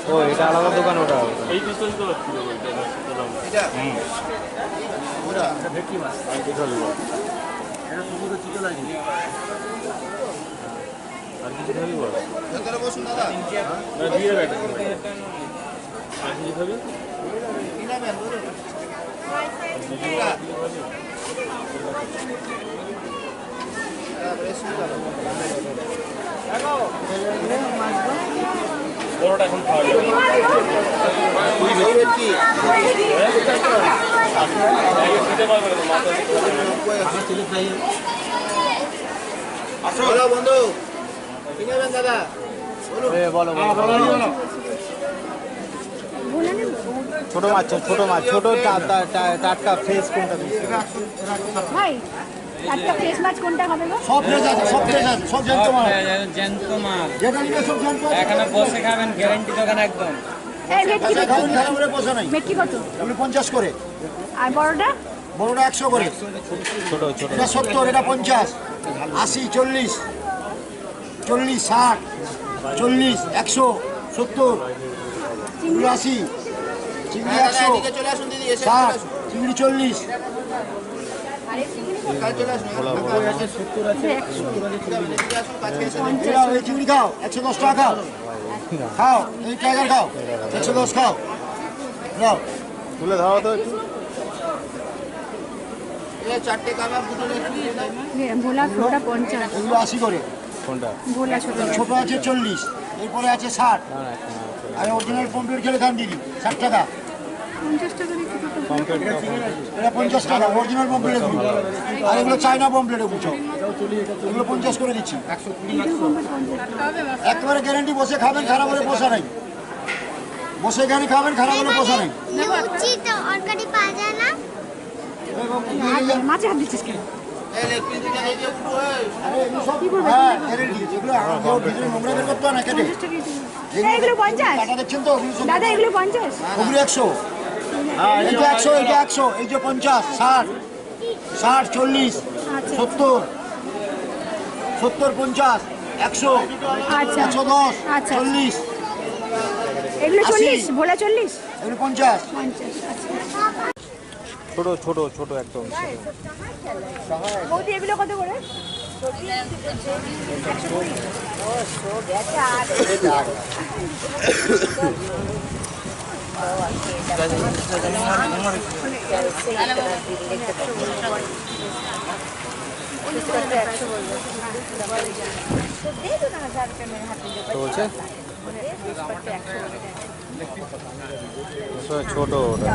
ও এটা আলাদা দোকান ওটা এই পিস্তল তো এটা ওটা ভেটকি মাছ এটা সমুদ্র চিতল আছে আর কিছু খাবি বল ভেতরে বসুন দাদা না দিয়ে রাখ আর কিছু খাবি কি নেবেন বলুন বড়টা এখন খাওয়া যাবে কি খেতে পারবে না মাথা আসো বন্ধু কি নেবেন দাদা বলো বলো ছোট মাছ ছোট টাটকা ফ্রেশ কোনটা ভাই টাটকা ফ্রেশ মাছ কোনটা হবে গো? সব ফ্রেশ আছে সব জ্যান্ত মাছ জ্যান্ত মাছ যেটা নিবে সব জ্যান্ত এখানে বসে খাবেন গ্যারান্টি দোকান একদম। এই ভেটকি খাবেন খারাপ করে বসে নাই ভেটকি কত? এগুলো 50 করে আর বড়টা? বড়টা 100 করে ছোট এটা 70 এটা 50 80 40 40 60 40 100 70 80 চিংড়ি 100 60 চিংড়ি 40 এই চিংড়ি খাও 110 টাকা খাও এই টাইগার খাও 110 খাও নাও তুলে ধরো তো একটু চারটে কাবাব দুটো ভোলা ফ্লোটা 50 এগুলো 80 করে কোনটা ভোলা ছোট ছোট আছে 40 এরপরে আছে 60 আর অরিজিনাল পম্পলেট খেলে খান দিদি 60 টাকা 50 টাকা রেখে দুটো এটা 50 টাকা অরিজিনাল পম্পলেট এগুলো আর এগুলো চায়না পম্পলেট এগুলো এগুলো 50 করে দিচ্ছি একেবারে গ্যারান্টি বসে খাবেন খারাপ হলে বসা নাই বসে এখানে খাবেন খারাপ হলে বসা নাই মাছে হাত দিচ্ছিস কেন? হ্যাঁ গ্যারান্টি এগুলো ভিতরে নোংরা বের করতে হয় না কেটে এগুলো 50 কাটা দেখছেন তো ওগুলো সব দাদা এগুলো 50 ওগুলো 100 এটা 100 এটা 100 এই যে 50 60 60 40 70 70 50 100 আচ্ছা 110 আচ্ছা 40 এগুলো 40 80 ভোলা 40 এগুলো 50 50 আচ্ছা ছোট একদম বৌদি এগুলো কত করে? বলছে ছোট ওটা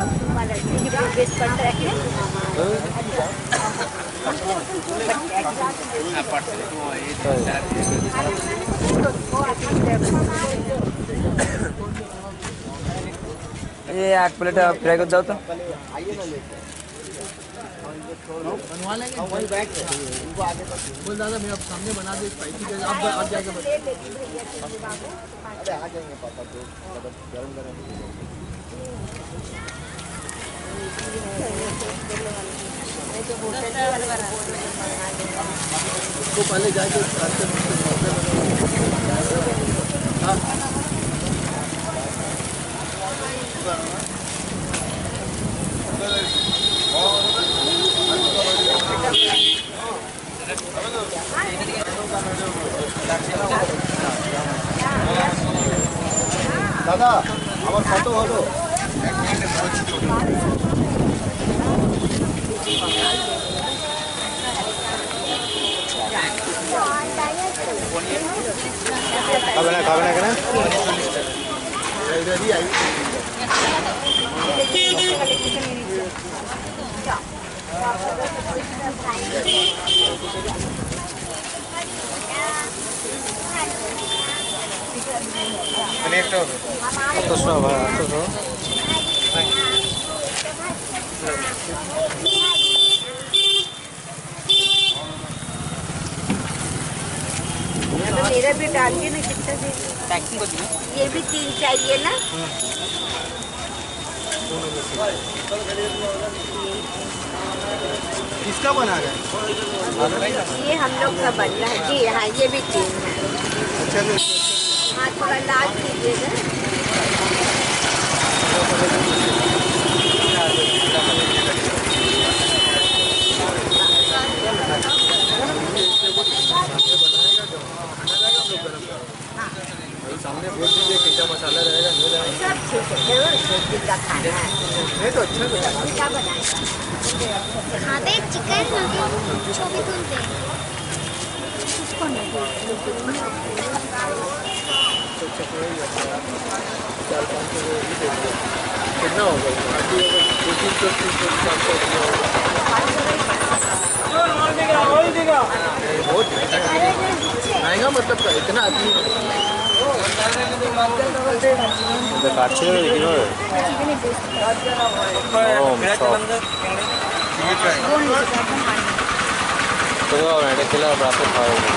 ये एक प्लेट फ्राई कर जाओ तो बनवा लेंगे बोल दादा मैं अब सामने बना दे स्पाइसी आप जाके अरे आ जाएंगे पापा तो गरम उसको पहले जाके দাদা আমার কত হলো খাবে না এখানে কত সব मेरा भी डालिए ना कितना दे पैकिंग कर दिया ये भी 3 चाहिए ना किसका बना है? ये हम लोग का बन रहा है जी। हाँ ये भी टीम है। अच्छा तो हाँ थोड़ा लाल कीजिएगा। सामने बोल दीजिए कैसा मसाला रहेगा नहीं रहेगा। सब ठीक है, जरूर खेती का खाना है। नहीं तो अच्छा रहेगा। क्या बनाए? हाँ देख चिकन छवि तुलते किसको नहीं? कितना होगा? बहुत महंगा मतलब का इतना आदमी काटছে কিভাবে? তো এটা খেলে রাতে খাওয়া যাবে।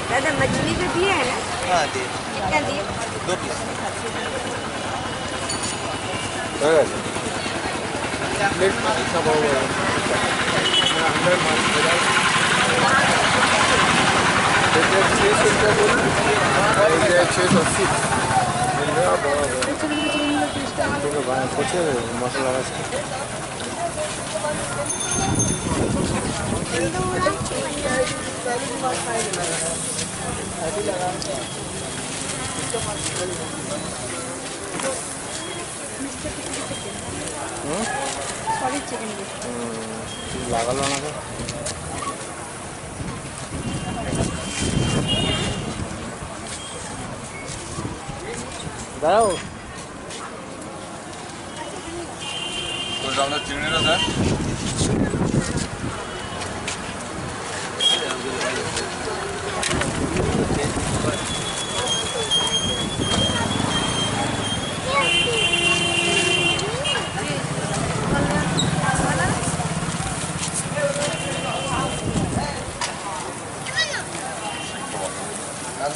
दादा मछली तो दिया है ना? हाँ दे कितना दिए? 2 पीस হয়ে গেছে? प्लेट अच्छा भाव है अंदर माल मिला 680 बोला 680 मिल गया बहुत তোকে পচে মশলা আছে। सॉलिड चिकन লাগালো না তো। দাঁড়াও চিংড়িটা দেখ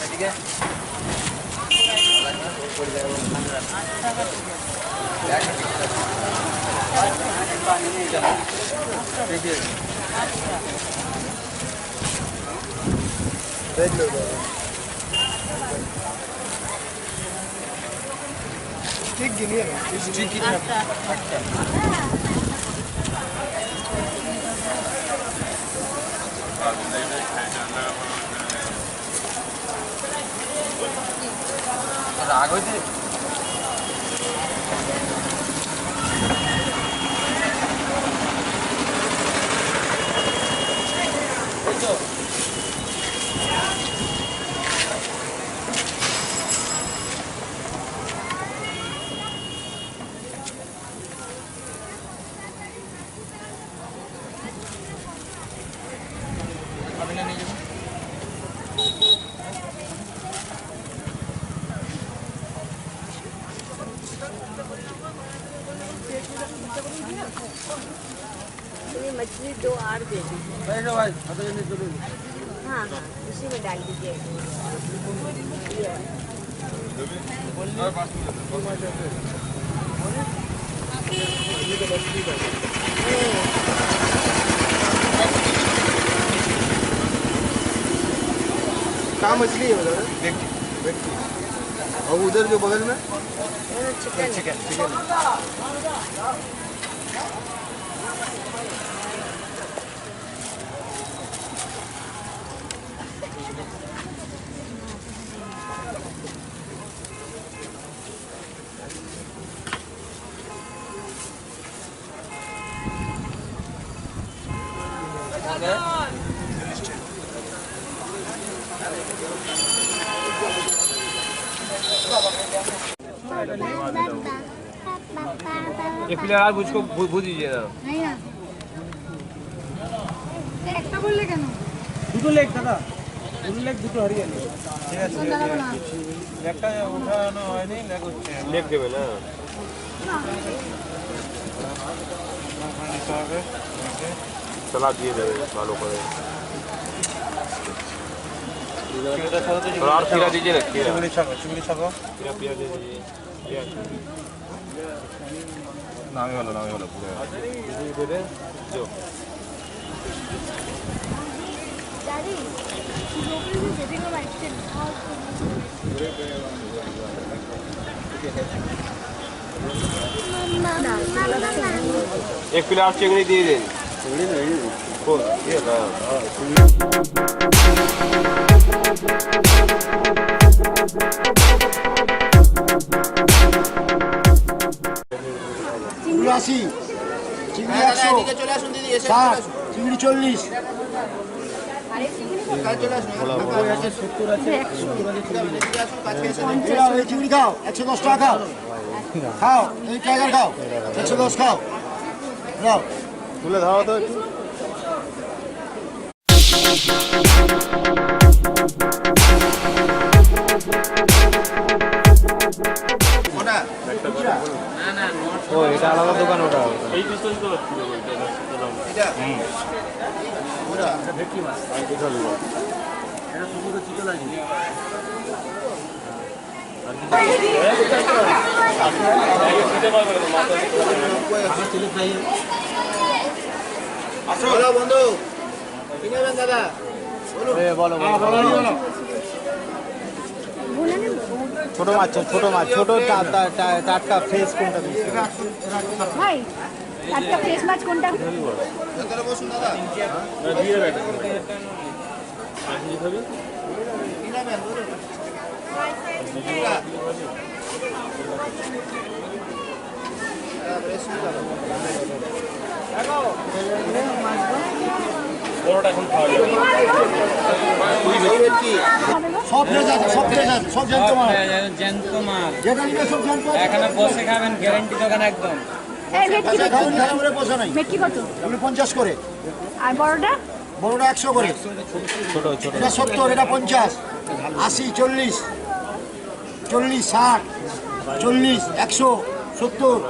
ठीक है देख लो ठीक गिनिए ना ठीक कितना राग होती मछली 2 और दे दीजिए। भाई हाँ हाँ उसी में डाल दीजिए। कहाँ मछली है उधर और उधर जो बगल में चिकन चिकन एक प्लेट আর বুঝকো ভুজ দিজিয়ে দাও। नहीं ना একটা বললে কেন? দুটো লেগ দাদা, দুটো লেগ দুটো হরিয়ালি। ঠিক আছে একটা ওঠানো হয়নি, লেগ হচ্ছে লেগ দেবে না? সালাদ দিয়ে দেবে ভালো করে। और खीरा दीजिए ना खीरा চিংড়ি ছাগো खीरा दे दीजिए নামই হলো পুরো दे दे जो Daddy, she's opening the sitting room action. एक प्लेट चिंगड़ी दे दें बोल ये ला চিংড়ি 80, চিংড়ি 100, 60, চিংড়ি 40, এই চিংড়ি খাও 110 টাকা খাও, এই টাইগার খাও 110 খাও নাও। তুলে ধরো তো একটু ও এটা আলাদা দোকান ওটা এই পিস তো দিতে পারছি না বলতে এটা ভেটকি মাছ এটা সমুদ্র চিকেন আছে। বলো বন্ধু কি নেবেন দাদা বলো ছোট মাছ ছোট টাটকা ফ্রেশ কোনটা দিচ্ছি ভাই একটা ফ্রেশ মাছ কোনটা? বসুন দাদা দিয়ে বেটা খাবে কি নেবেন বলুন। বড়টা এখন খাওয়া যাবে সব ফ্রেশ আছে, সব ফ্রেশ আছে, সব জ্যান্ত মাছ, জ্যান্ত মাছ যেটা নিবে সব জ্যান্ত আছে। এখানে বসে খাবেন গ্যারান্টি দোকান একদম এই ভেটকি কাঁচা খাবেন খারাপ করে পয়সা নাই। ভেটকি কত? আপনি 50 করে, আর বড়টা? বড়টা 100 করে, এটা 70, এটা 50, 80, 40, 60, 40, 100, 70।